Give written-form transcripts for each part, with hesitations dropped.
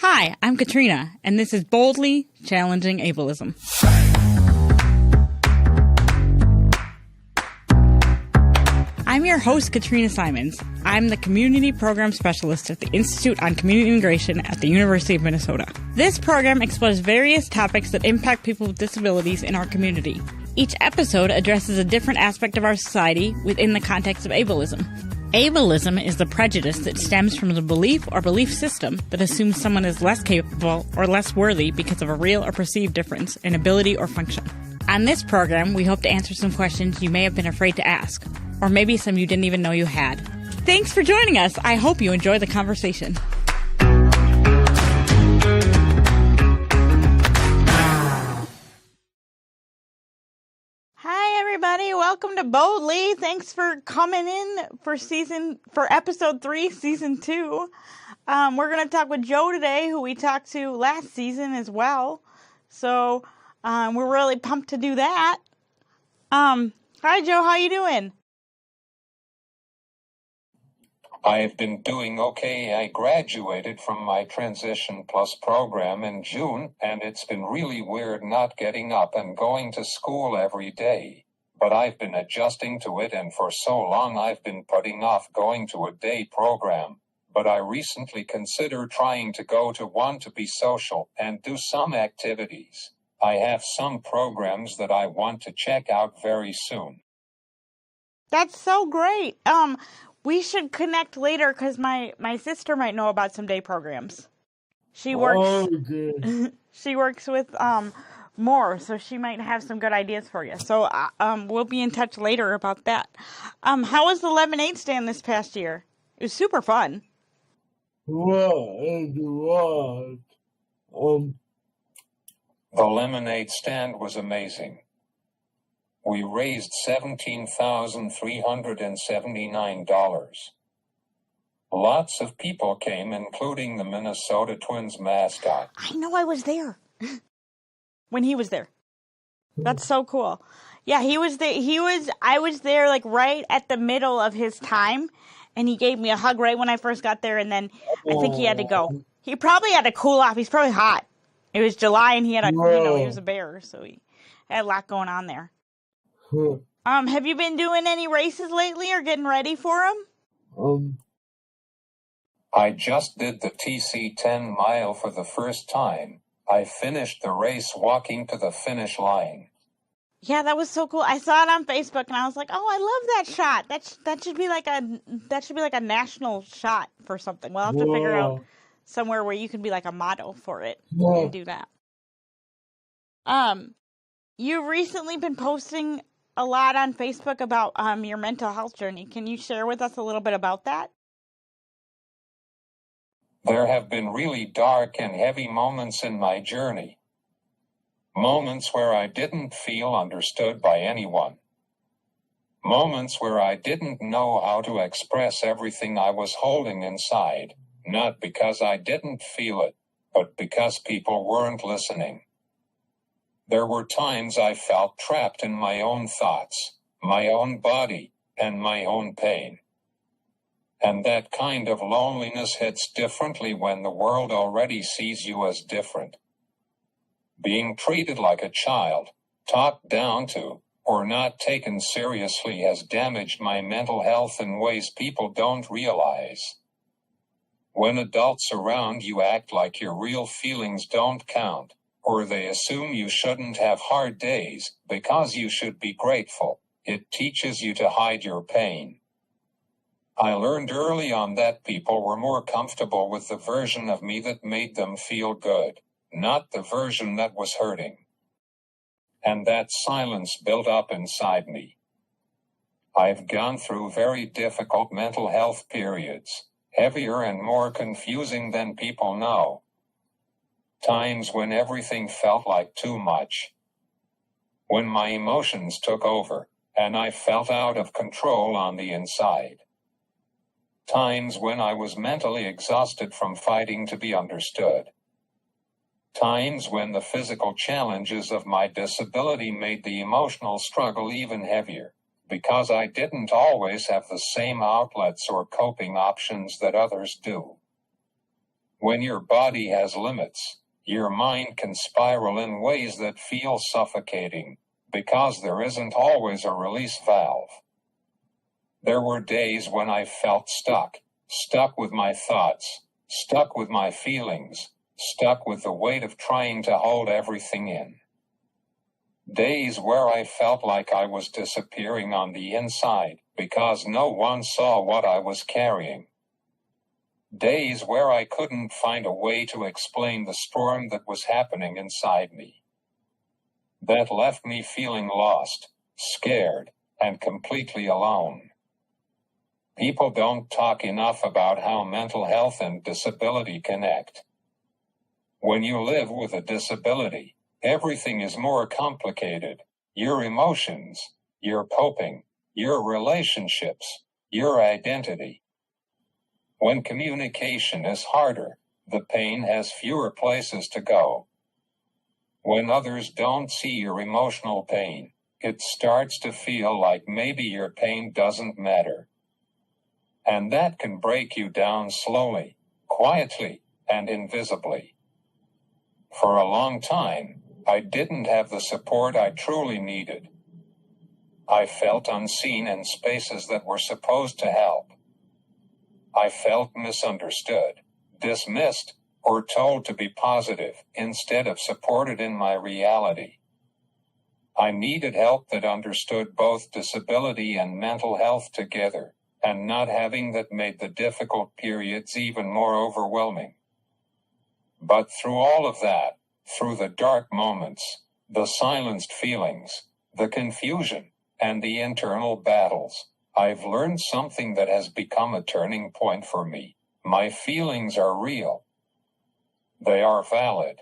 Hi, I'm Katrina, and this is Boldly Challenging Ableism. I'm your host, Katrina Simons. I'm the Community Program Specialist at the Institute on Community Integration at the University of Minnesota. This program explores various topics that impact people with disabilities in our community. Each episode addresses a different aspect of our society within the context of ableism. Ableism is the prejudice that stems from the belief or belief system that assumes someone is less capable or less worthy because of a real or perceived difference in ability or function. On this program, we hope to answer some questions you may have been afraid to ask, or maybe some you didn't even know you had. Thanks for joining us. I hope you enjoy the conversation. Hi, everybody. Welcome to Boldly. Thanks for coming in for episode 3, season 2. We're going to talk with Joe today, who we talked to last season as well. So, we're really pumped to do that. Hi, Joe. How you doing? I've been doing okay. I graduated from my Transition Plus program in June, and it's been really weird not getting up and going to school every day. But I've been adjusting to it, and for so long I've been putting off going to a day program. But I recently considered trying to go to one to be social and do some activities. I have some programs that I want to check out very soon. That's so great. We should connect later because my sister might know about some day programs. She works she works with more, so she might have some good ideas for you. So we'll be in touch later about that. How was the lemonade stand this past year? It was super fun. Well, it was. The lemonade stand was amazing. We raised $17,379. Lots of people came, including the Minnesota Twins mascot. I know, I was there when he was there. That's so cool. Yeah, he was there. I was there like right at the middle of his time, and he gave me a hug right when I first got there, and then I think he had to go. He probably had to cool off. He's probably hot. It was July, and he had he was a bear, so he had a lot going on there. Have you been doing any races lately or getting ready for them? I just did the TC 10 mile for the first time. I finished the race walking to the finish line. Yeah, that was so cool. I saw it on Facebook and I was like, "Oh, I love that shot. That should be like a national shot for something." We'll have to figure out somewhere where you can be like a model for it and do that. You've recently been posting a lot on Facebook about your mental health journey. Can you share with us a little bit about that? There have been really dark and heavy moments in my journey. Moments where I didn't feel understood by anyone. Moments where I didn't know how to express everything I was holding inside, not because I didn't feel it, but because people weren't listening. There were times I felt trapped in my own thoughts, my own body, and my own pain. And that kind of loneliness hits differently when the world already sees you as different. Being treated like a child, talked down to, or not taken seriously has damaged my mental health in ways people don't realize. When adults around you act like your real feelings don't count, or they assume you shouldn't have hard days because you should be grateful, it teaches you to hide your pain. I learned early on that people were more comfortable with the version of me that made them feel good, not the version that was hurting. And that silence built up inside me. I've gone through very difficult mental health periods, heavier and more confusing than people know. Times when everything felt like too much. When my emotions took over, and I felt out of control on the inside. Times when I was mentally exhausted from fighting to be understood. Times when the physical challenges of my disability made the emotional struggle even heavier, because I didn't always have the same outlets or coping options that others do. When your body has limits, your mind can spiral in ways that feel suffocating, because there isn't always a release valve. There were days when I felt stuck with my thoughts, stuck with my feelings, stuck with the weight of trying to hold everything in. Days where I felt like I was disappearing on the inside, because no one saw what I was carrying. Days where I couldn't find a way to explain the storm that was happening inside me. That left me feeling lost, scared, and completely alone. People don't talk enough about how mental health and disability connect. When you live with a disability, everything is more complicated. Your emotions, your coping, your relationships, your identity. When communication is harder, the pain has fewer places to go. When others don't see your emotional pain, it starts to feel like maybe your pain doesn't matter. And that can break you down slowly, quietly, and invisibly. For a long time, I didn't have the support I truly needed. I felt unseen in spaces that were supposed to help. I felt misunderstood, dismissed, or told to be positive instead of supported in my reality. I needed help that understood both disability and mental health together, and not having that made the difficult periods even more overwhelming. But through all of that, through the dark moments, the silenced feelings, the confusion, and the internal battles, I've learned something that has become a turning point for me. My feelings are real. They are valid.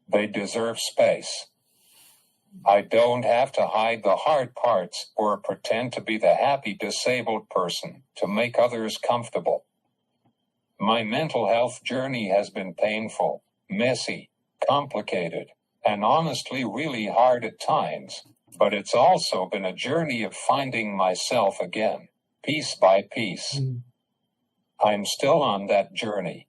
They deserve space. I don't have to hide the hard parts or pretend to be the happy disabled person to make others comfortable. My mental health journey has been painful, messy, complicated, and honestly really hard at times, but it's also been a journey of finding myself again, piece by piece. I'm still on that journey.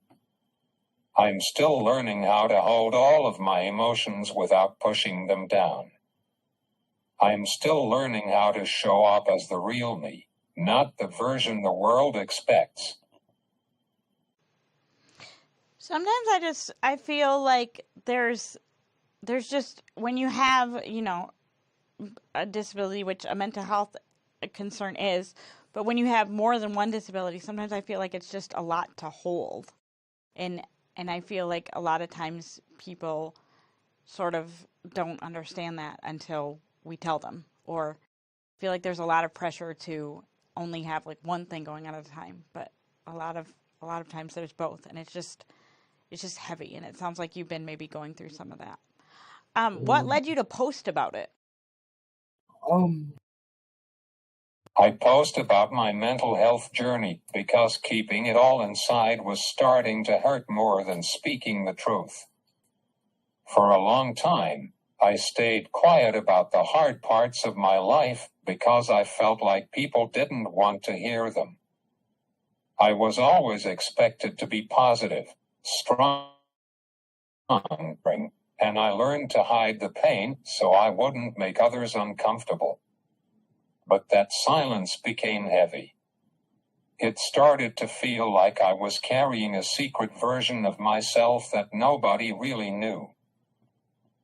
I'm still learning how to hold all of my emotions without pushing them down. I'm still learning how to show up as the real me, not the version the world expects. Sometimes I feel like there's just, when you have, a disability, which a mental health concern is, but when you have more than one disability, sometimes I feel like it's just a lot to hold. And I feel like a lot of times people sort of don't understand that until we tell them, or feel like there's a lot of pressure to only have like one thing going on at a time, but a lot of times there's both, and it's just heavy, and it sounds like you've been maybe going through some of that. What led you to post about it? I post about my mental health journey because keeping it all inside was starting to hurt more than speaking the truth. For a long time, I stayed quiet about the hard parts of my life because I felt like people didn't want to hear them. I was always expected to be positive, strong, and I learned to hide the pain so I wouldn't make others uncomfortable. But that silence became heavy. It started to feel like I was carrying a secret version of myself that nobody really knew.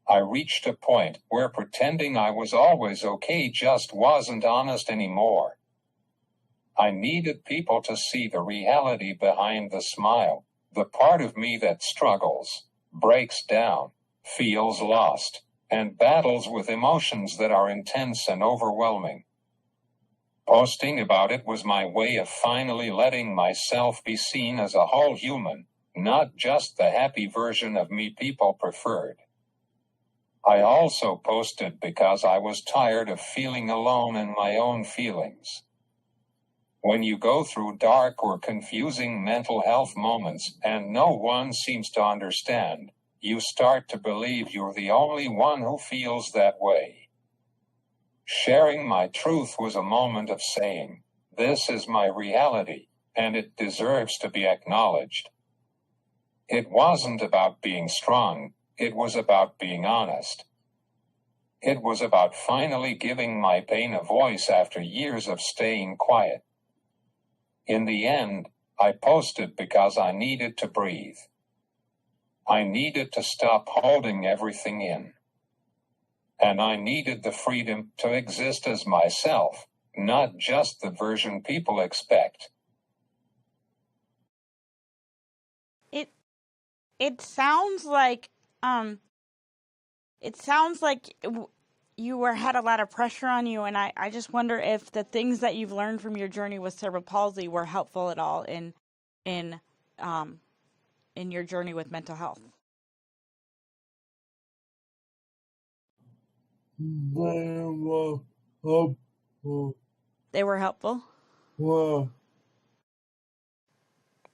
I reached a point where pretending I was always okay just wasn't honest anymore. I needed people to see the reality behind the smile, the part of me that struggles, breaks down, feels lost, and battles with emotions that are intense and overwhelming. Posting about it was my way of finally letting myself be seen as a whole human, not just the happy version of me people preferred. I also posted because I was tired of feeling alone in my own feelings. When you go through dark or confusing mental health moments and no one seems to understand, you start to believe you're the only one who feels that way. Sharing my truth was a moment of saying, "This is my reality, and it deserves to be acknowledged." It wasn't about being strong, it was about being honest. It was about finally giving my pain a voice after years of staying quiet. In the end, I posted because I needed to breathe. I needed to stop holding everything in. And I needed the freedom to exist as myself, not just the version people expect. It sounds like you had a lot of pressure on you, and I just wonder if the things that you've learned from your journey with cerebral palsy were helpful at all in your journey with mental health. They were helpful. They were helpful? Well,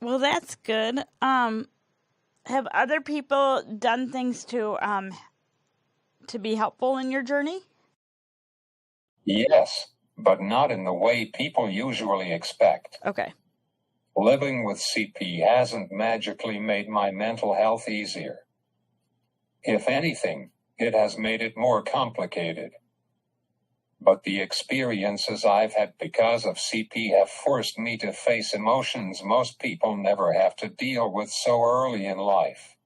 Well, that's good. Have other people done things to be helpful in your journey? Yes, but not in the way people usually expect. Okay. Living with CP hasn't magically made my mental health easier. If anything, it has made it more complicated. But the experiences I've had because of CP have forced me to face emotions most people never have to deal with so early in life.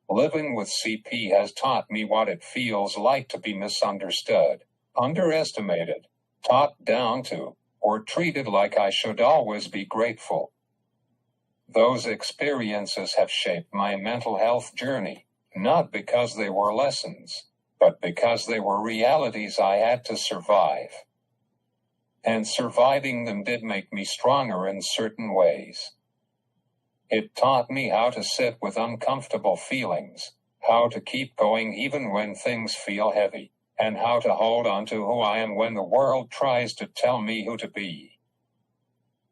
Living with CP has taught me what it feels like to be misunderstood, underestimated, talked down to, or treated like I should always be grateful. Those experiences have shaped my mental health journey, not because they were lessons, but because they were realities I had to survive. And surviving them did make me stronger in certain ways. It taught me how to sit with uncomfortable feelings, how to keep going even when things feel heavy, and how to hold on to who I am when the world tries to tell me who to be.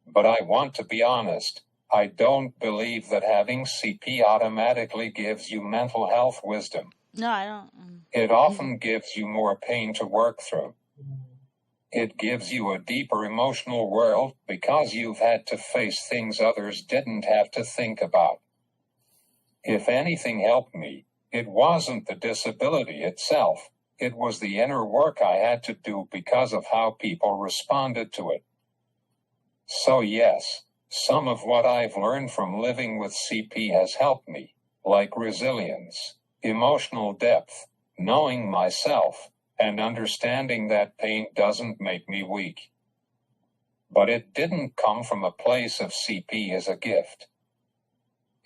But I want to be honest, I don't believe that having CP automatically gives you mental health wisdom. No, I don't. It often gives you more pain to work through. It gives you a deeper emotional world because you've had to face things others didn't have to think about. If anything helped me, it wasn't the disability itself, it was the inner work I had to do because of how people responded to it. So yes, some of what I've learned from living with CP has helped me, like resilience, emotional depth, knowing myself, and understanding that pain doesn't make me weak. But it didn't come from a place of CP as a gift.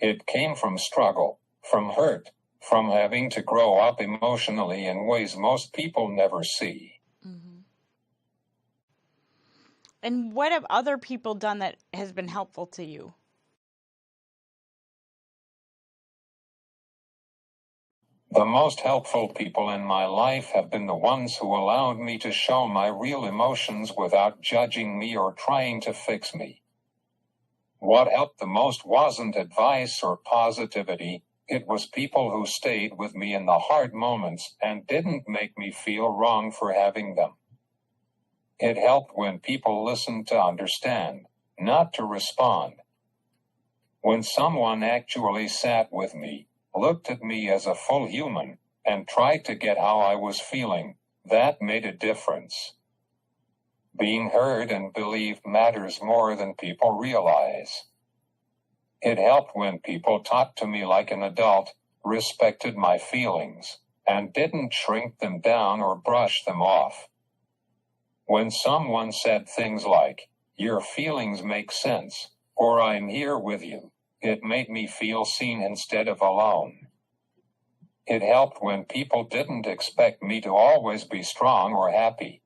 It came from struggle, from hurt, from having to grow up emotionally in ways most people never see. Mm-hmm. And what have other people done that has been helpful to you? The most helpful people in my life have been the ones who allowed me to show my real emotions without judging me or trying to fix me. What helped the most wasn't advice or positivity, it was people who stayed with me in the hard moments and didn't make me feel wrong for having them. It helped when people listened to understand, not to respond. When someone actually sat with me, looked at me as a full human, and tried to get how I was feeling, that made a difference. Being heard and believed matters more than people realize. It helped when people talked to me like an adult, respected my feelings, and didn't shrink them down or brush them off. When someone said things like, "Your feelings make sense," or "I'm here with you," it made me feel seen instead of alone. It helped when people didn't expect me to always be strong or happy.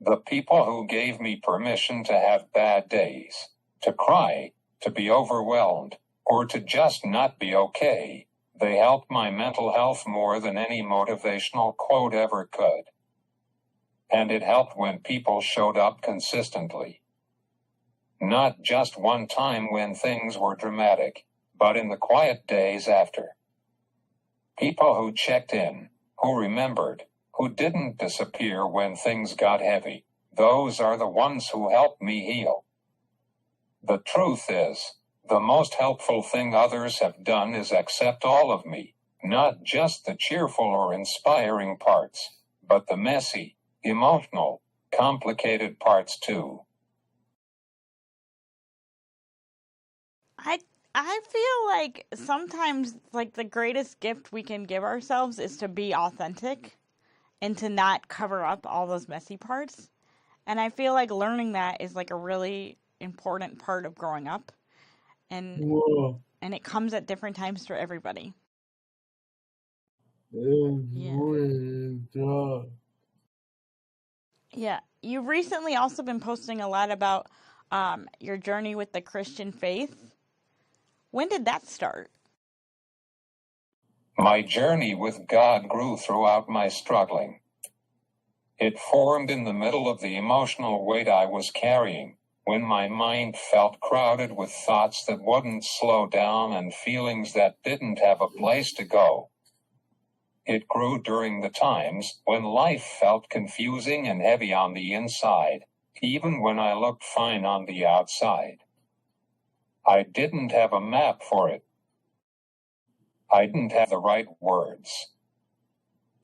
The people who gave me permission to have bad days, to cry, to be overwhelmed, or to just not be okay, they helped my mental health more than any motivational quote ever could. And it helped when people showed up consistently. Not just one time when things were dramatic, but in the quiet days after. People who checked in, who remembered, who didn't disappear when things got heavy, those are the ones who helped me heal. The truth is, The most helpful thing others have done is accept all of me, not just the cheerful or inspiring parts, but the messy, emotional, complicated parts too. I feel like sometimes like the greatest gift we can give ourselves is to be authentic and to not cover up all those messy parts. And I feel like learning that is like a really important part of growing up. And Whoa. and it comes at different times for everybody. Yeah. Really dark. Yeah. You've recently also been posting a lot about your journey with the Christian faith. When did that start? My journey with God grew throughout my struggling. It formed in the middle of the emotional weight I was carrying, when my mind felt crowded with thoughts that wouldn't slow down and feelings that didn't have a place to go. It grew during the times when life felt confusing and heavy on the inside, even when I looked fine on the outside. I didn't have a map for it. I didn't have the right words.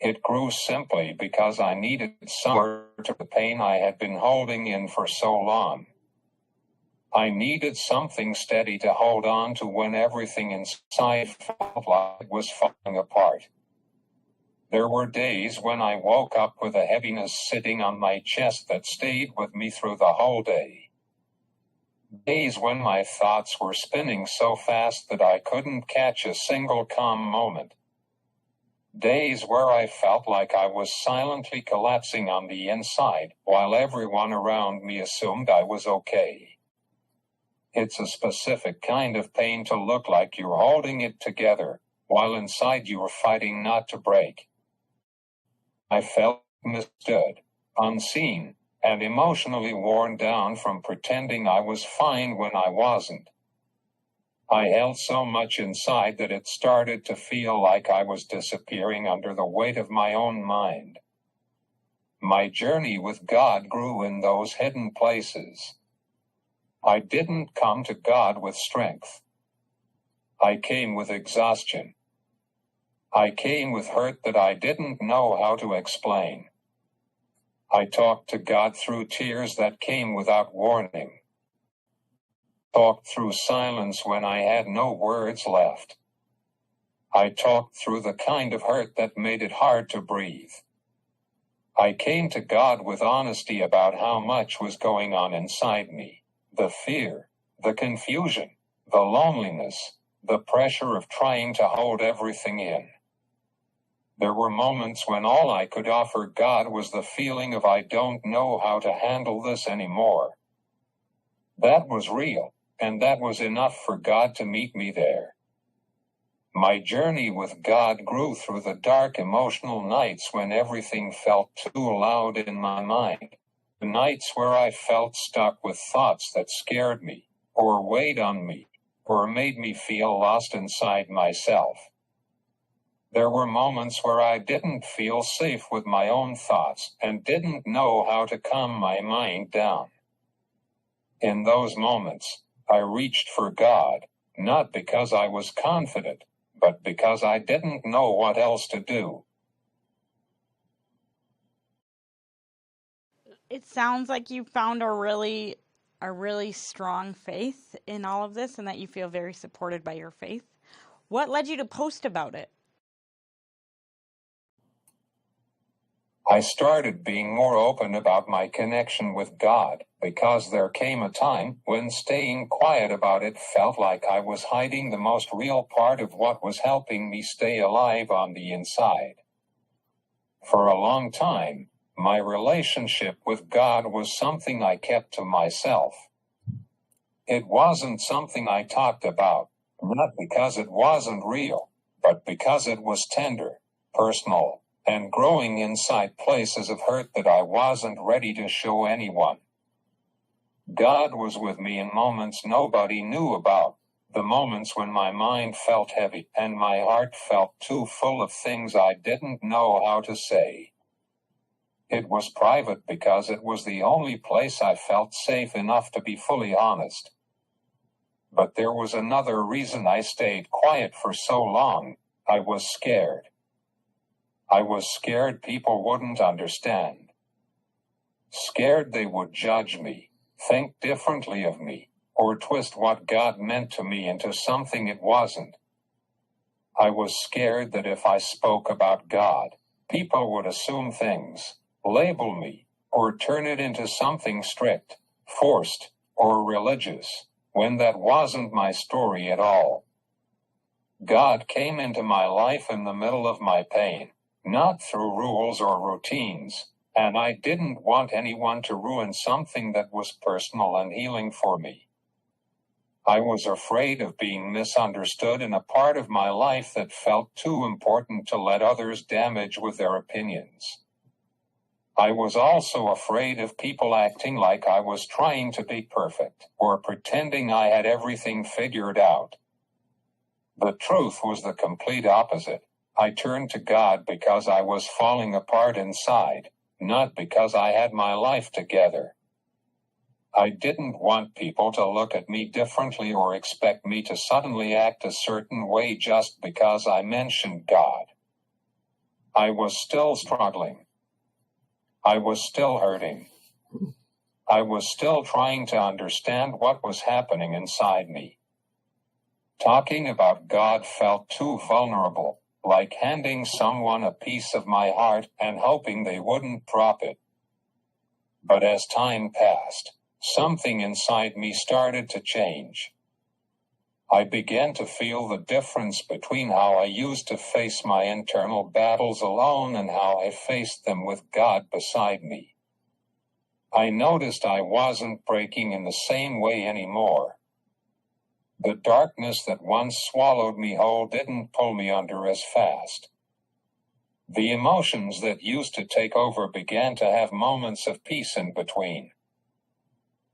It grew simply because I needed somewhere to the pain I had been holding in for so long. I needed something steady to hold on to when everything inside felt like it was falling apart. There were days when I woke up with a heaviness sitting on my chest that stayed with me through the whole day. Days when my thoughts were spinning so fast that I couldn't catch a single calm moment. Days where I felt like I was silently collapsing on the inside, while everyone around me assumed I was okay. It's a specific kind of pain to look like you're holding it together, while inside you are fighting not to break. I felt misunderstood, unseen, and emotionally worn down from pretending I was fine when I wasn't. I held so much inside that it started to feel like I was disappearing under the weight of my own mind. My journey with God grew in those hidden places. I didn't come to God with strength. I came with exhaustion. I came with hurt that I didn't know how to explain. I talked to God through tears that came without warning. Talked through silence when I had no words left. I talked through the kind of hurt that made it hard to breathe. I came to God with honesty about how much was going on inside me. The fear, the confusion, the loneliness, the pressure of trying to hold everything in. There were moments when all I could offer God was the feeling of I don't know how to handle this anymore. That was real, and that was enough for God to meet me there. My journey with God grew through the dark emotional nights when everything felt too loud in my mind. The nights where I felt stuck with thoughts that scared me, or weighed on me, or made me feel lost inside myself. There were moments where I didn't feel safe with my own thoughts and didn't know how to calm my mind down. In those moments, I reached for God, not because I was confident, but because I didn't know what else to do. It sounds like you found a really strong faith in all of this and that you feel very supported by your faith. What led you to post about it? I started being more open about my connection with God, because there came a time when staying quiet about it felt like I was hiding the most real part of what was helping me stay alive on the inside. For a long time, my relationship with God was something I kept to myself. It wasn't something I talked about, not because it wasn't real, but because it was tender, personal, and growing inside places of hurt that I wasn't ready to show anyone. God was with me in moments nobody knew about, the moments when my mind felt heavy and my heart felt too full of things I didn't know how to say. It was private because it was the only place I felt safe enough to be fully honest. But there was another reason I stayed quiet for so long. I was scared. I was scared people wouldn't understand. Scared they would judge me, think differently of me, or twist what God meant to me into something it wasn't. I was scared that if I spoke about God, people would assume things, label me, or turn it into something strict, forced, or religious, when that wasn't my story at all. God came into my life in the middle of my pain, not through rules or routines, and I didn't want anyone to ruin something that was personal and healing for me. I was afraid of being misunderstood in a part of my life that felt too important to let others damage with their opinions. I was also afraid of people acting like I was trying to be perfect, or pretending I had everything figured out. The truth was the complete opposite. I turned to God because I was falling apart inside, not because I had my life together. I didn't want people to look at me differently or expect me to suddenly act a certain way just because I mentioned God. I was still struggling. I was still hurting. I was still trying to understand what was happening inside me. Talking about God felt too vulnerable, like handing someone a piece of my heart and hoping they wouldn't drop it. But as time passed, something inside me started to change. I began to feel the difference between how I used to face my internal battles alone and how I faced them with God beside me. I noticed I wasn't breaking in the same way anymore. The darkness that once swallowed me whole didn't pull me under as fast. The emotions that used to take over began to have moments of peace in between.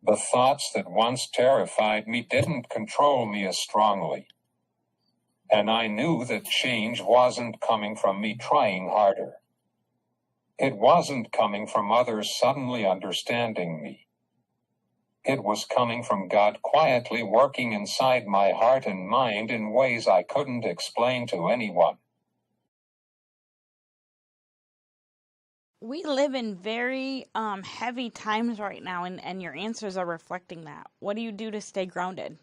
The thoughts that once terrified me didn't control me as strongly. And I knew that change wasn't coming from me trying harder. It wasn't coming from others suddenly understanding me. It was coming from God quietly working inside my heart and mind in ways I couldn't explain to anyone. We live in very heavy times right now, and your answers are reflecting that. What do you do to stay grounded?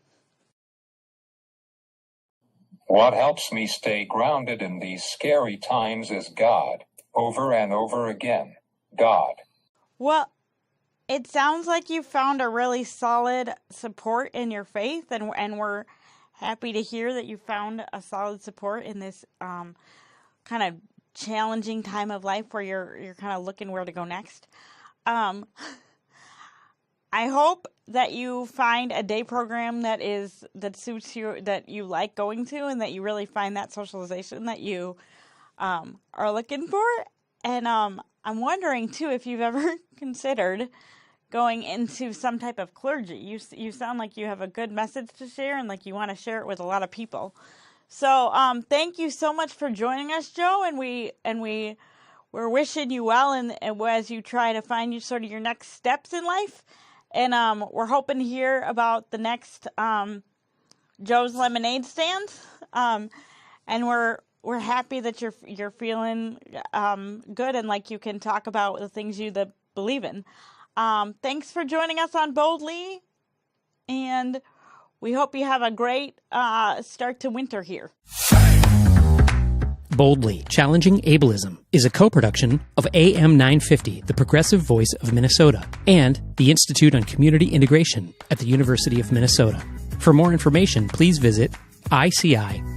What helps me stay grounded in these scary times is God, over and over again. God. Well, it sounds like you found a really solid support in your faith, and we're happy to hear that you found a solid support in this kind of challenging time of life where you're kind of looking where to go next. I hope that you find a day program that suits you, that you like going to, and that you really find that socialization that you are looking for. And I'm wondering too if you've ever considered going into some type of clergy. You sound like you have a good message to share, and like you want to share it with a lot of people. So thank you so much for joining us, Joe, and we're wishing you well and as you try to find sort of your next steps in life. And we're hoping to hear about the next Joe's Lemonade stand. And we're happy that you're feeling good and like you can talk about the things you believe in. Thanks for joining us on Boldly, and we hope you have a great start to winter here. Boldly, Challenging Ableism is a co-production of AM 950, the progressive voice of Minnesota, and the Institute on Community Integration at the University of Minnesota. For more information, please visit ici.umn.edu.